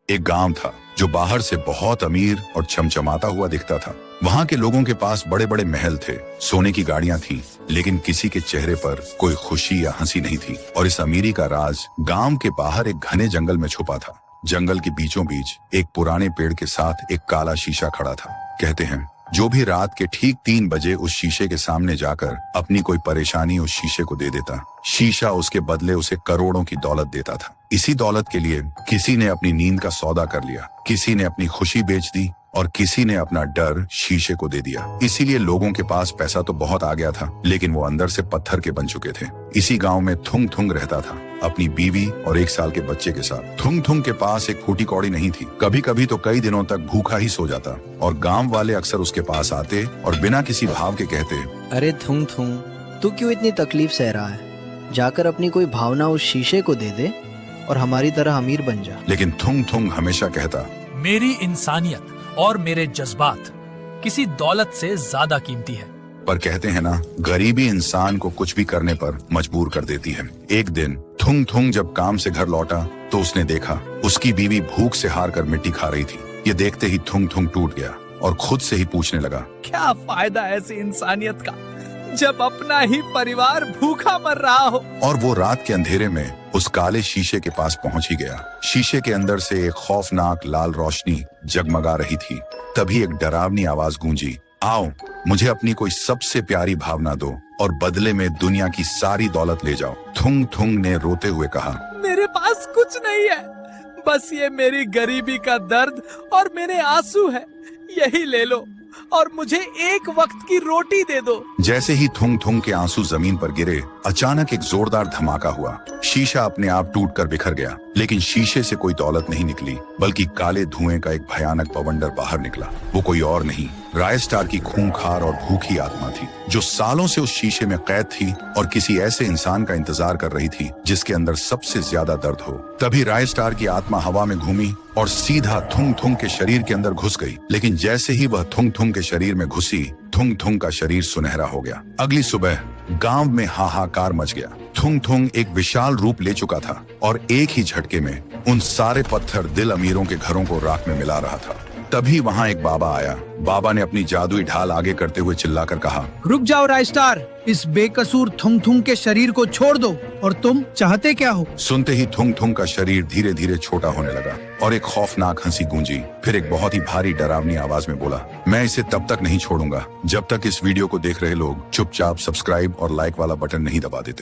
एक गांव था जो बाहर से बहुत अमीर और चमचमाता हुआ दिखता था। वहाँ के लोगों के पास बड़े बड़े महल थे, सोने की गाड़ियां थीं, लेकिन किसी के चेहरे पर कोई खुशी या हंसी नहीं थी। और इस अमीरी का राज गांव के बाहर एक घने जंगल में छुपा था। जंगल के बीचों बीच एक पुराने पेड़ के साथ एक काला शीशा खड़ा था। कहते हैं जो भी रात के ठीक 3 बजे उस शीशे के सामने जाकर अपनी कोई परेशानी उस शीशे को दे देता, शीशा उसके बदले उसे करोड़ों की दौलत देता था। इसी दौलत के लिए किसी ने अपनी नींद का सौदा कर लिया, किसी ने अपनी खुशी बेच दी और किसी ने अपना डर शीशे को दे दिया। इसीलिए लोगों के पास पैसा तो बहुत आ गया था, लेकिन वो अंदर से पत्थर के बन चुके थे। इसी गांव में थुंग थुंग रहता था, अपनी बीवी और 1 साल के बच्चे के साथ। थुंग थुंग के पास एक फूटी कौड़ी नहीं थी। कभी कभी तो कई दिनों तक भूखा ही सो जाता और गांव वाले अक्सर उसके पास आते और बिना किसी भाव के कहते, अरे थुंग थुंग, तू क्यों इतनी तकलीफ सह रहा है? जाकर अपनी कोई भावना उस शीशे को दे दे और हमारी तरह अमीर बन जा। लेकिन थुंग थुंग हमेशा कहता, मेरी इंसानियत और मेरे जज्बात किसी दौलत से ज्यादा कीमती है। पर कहते हैं ना, गरीबी इंसान को कुछ भी करने पर मजबूर कर देती है। एक दिन थुंग थुंग जब काम से घर लौटा तो उसने देखा उसकी बीवी भूख से हार कर मिट्टी खा रही थी। ये देखते ही थुंग थुंग टूट गया और खुद से ही पूछने लगा, क्या फायदा ऐसी इंसानियत का जब अपना ही परिवार भूखा मर रहा हो। और वो रात के अंधेरे में उस काले शीशे के पास पहुंच ही गया। शीशे के अंदर से एक खौफनाक लाल रोशनी जगमगा रही थी। तभी एक डरावनी आवाज गूंजी, आओ मुझे अपनी कोई सबसे प्यारी भावना दो और बदले में दुनिया की सारी दौलत ले जाओ। थुंग थुंग ने रोते हुए कहा, मेरे पास कुछ नहीं है, बस ये मेरी गरीबी का दर्द और मेरे आंसू है। यही ले लो और मुझे एक वक्त की रोटी दे दो। जैसे ही थुंग थुंग के आंसू जमीन पर गिरे, अचानक एक जोरदार धमाका हुआ। शीशा अपने आप टूटकर बिखर गया, लेकिन शीशे से कोई दौलत नहीं निकली, बल्कि काले धुएं का एक भयानक बवंडर बाहर निकला। वो कोई और नहीं, रायस्टार की खूंखार और भूखी आत्मा थी, जो सालों से उस शीशे में कैद थी और किसी ऐसे इंसान का इंतजार कर रही थी जिसके अंदर सबसे ज्यादा दर्द हो। तभी रायस्टार की आत्मा हवा में घूमी और सीधा थुंग थुंग के शरीर के अंदर घुस गई। लेकिन जैसे ही वह थुंग थुंग के शरीर में घुसी, थुंग थुंग का शरीर सुनहरा हो गया। अगली सुबह गांव में हाहाकार मच गया। थुंग थुंग एक विशाल रूप ले चुका था और एक ही झटके में उन सारे पत्थर दिल अमीरों के घरों को राख में मिला रहा था। तभी वहाँ एक बाबा आया। बाबा ने अपनी जादुई ढाल आगे करते हुए चिल्लाकर कहा, रुक जाओ रायस्टार, इस बेकसूर थुंग थुंग के शरीर को छोड़ दो। और तुम चाहते क्या हो? सुनते ही थुंग थुंग का शरीर धीरे धीरे छोटा होने लगा और एक खौफनाक हंसी गूंजी। फिर एक बहुत ही भारी डरावनी आवाज में बोला, मैं इसे तब तक नहीं छोड़ूंगा जब तक इस वीडियो को देख रहे लोग चुपचाप सब्सक्राइब और लाइक वाला बटन नहीं दबा देते।